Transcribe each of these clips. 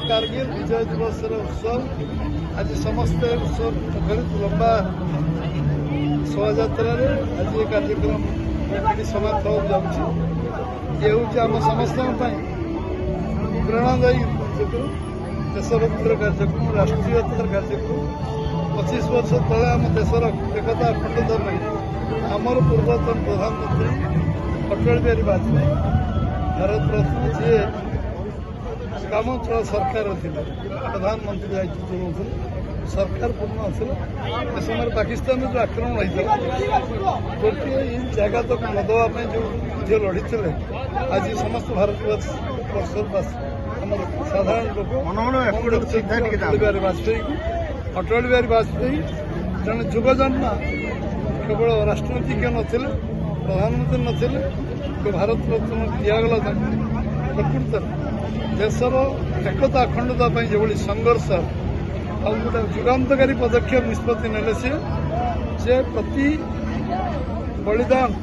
कारगिल विजय दिवस उत्सव आज समस्ते उत्सव बहुत लंबा शोभा आज ये कार्यक्रम समाप्त हो जाऊँगी ये हूँ आम समस्त प्रेरणादायी कार्यक्रम देशभक्तिर कार्यक्रम राष्ट्रीयतार कार्यक्रम 25 वर्ष तले आम देशर एकता अखंडता आमर पूर्वतन प्रधानमंत्री अटल बिहारी वाजपेयी भारत रत्न जी ग्रामांचल सरकार थे प्रधानमंत्री दायित्व चलाते सरकार पूर्ण आसला समय पाकिस्तान जो आक्रमण होता गोटे जगह तक नदवाई जो झील लड़ी थे आज समस्त भारतवर्ष आम साधारण लोक अटल बिहारी वाजपेयी जन जुगजन्मा केवल राष्ट्रनीतिज्ञ नथिले प्रधानमंत्री नथिले भारत रत्न दिगला प्रकृत देशर एकता अखंडता जो संघर्ष आ गोटे जुगान्तकारी पदक्षेप निष्पत्ति नेले से प्रति बलिदान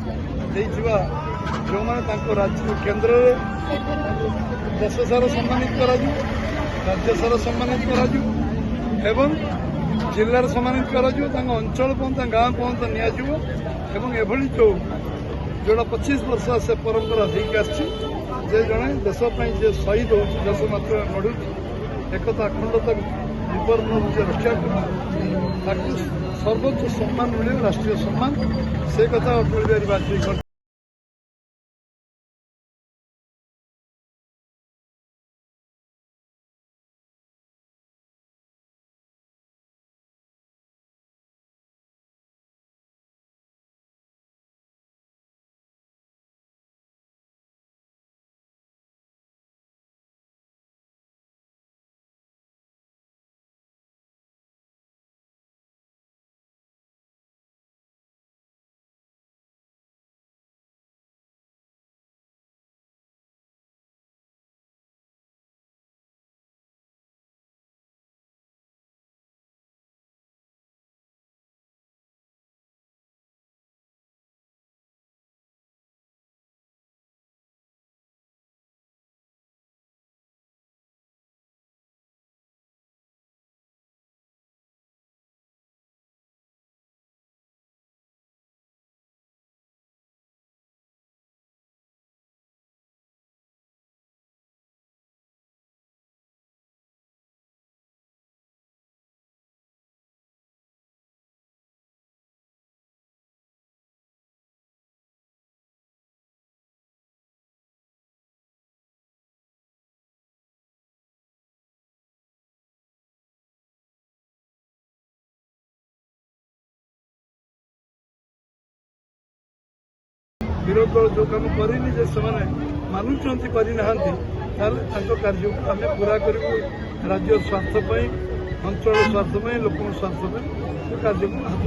देइथिबा जो माने राज्य केन्द्र देश सारा सम्मानित करा राज्य सारा सम्मानित करा एवं जिलार सम्मानित करा अंचल पर्यंत गाँ पर्यंत नि जोड़ा 25 वर्ष से परंपरा होकर जड़े देशपाई जे शहीद हो देश मात्र लड़ू एकता अखंडता विपन्न रक्षा कर सर्वोच्च सम्मान मिले राष्ट्रीय सम्मान से कथा अटल बिहारी वाजपेयी विरोध दल जो कम करनी मानुंट करना कार्य को आम पूरा करूँ राज्य स्वार्थपाई अंचल स्वार्थपाई लोक स्वार्थपाई कार्य को हाथ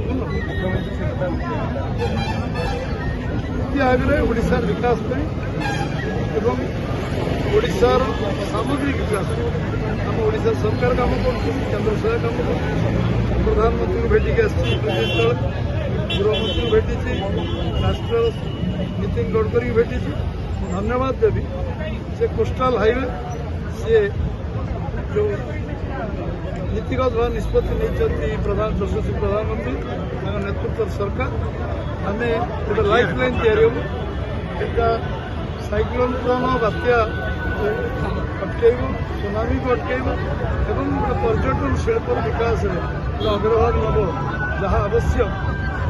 आगे ओडिशार विकास एवं ओडिशार सामग्रिक विकास आम ओडिशा सरकार काम कर केन्द्र सरकार काम कर प्रधानमंत्री को भेटिक गृहमंत्री भेटी राष्ट्र नितिन गडकरी भेटी धन्यवाद देवी से कोस्टाल हाईवे सी जो नीतिगत भाव निष्पत्ति नहीं यशस्वी प्रधानमंत्री नेतृत्व सरकार आम गोटे लाइफ लाइन या साइक्लोन बात्या अटकब सुनामी को अटकब एवं गोटे पर्यटन शिल्पर विकास अग्रभाग नब जहाँ आवश्यक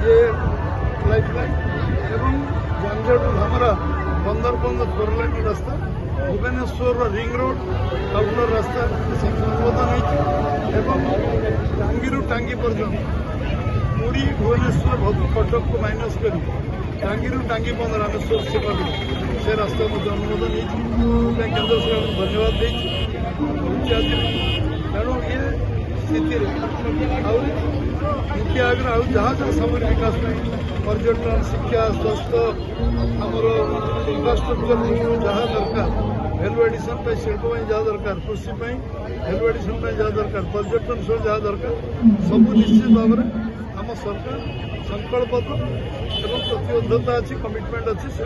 ये लाइफ लाइन एवं जांजर धामरा 15 4 लाइन रास्ता भुवनेश्वर रिंग रोड आउटर रास्ता अनुमोदन एवं टांगी टांगी पर्यटन पुरी भुवनेश्वर कटक को माइनस कर टांगी टांगी बंद रामेश्वर से रास्ता अनुमोदन केन्द्र सरकार धन्यवाद तेणु ये स्थिति नीति आयोग जहाँ जहाँ सामूहिक विकास पर्यटन शिक्षा स्वास्थ्य आमर इंफ्रास्ट्रक्चर जहाँ दरकार भैल्यू एडिशन शिल्प जहाँ दरकार कृषि भैल्यू एडिशन जहाँ दरकार पर्यटन सब जहाँ दरकार सब निश्चित भाव में आम सरकार संकल्पबद्ध एवं प्रतिबद्धता अच्छी कमिटमेंट अच्छी से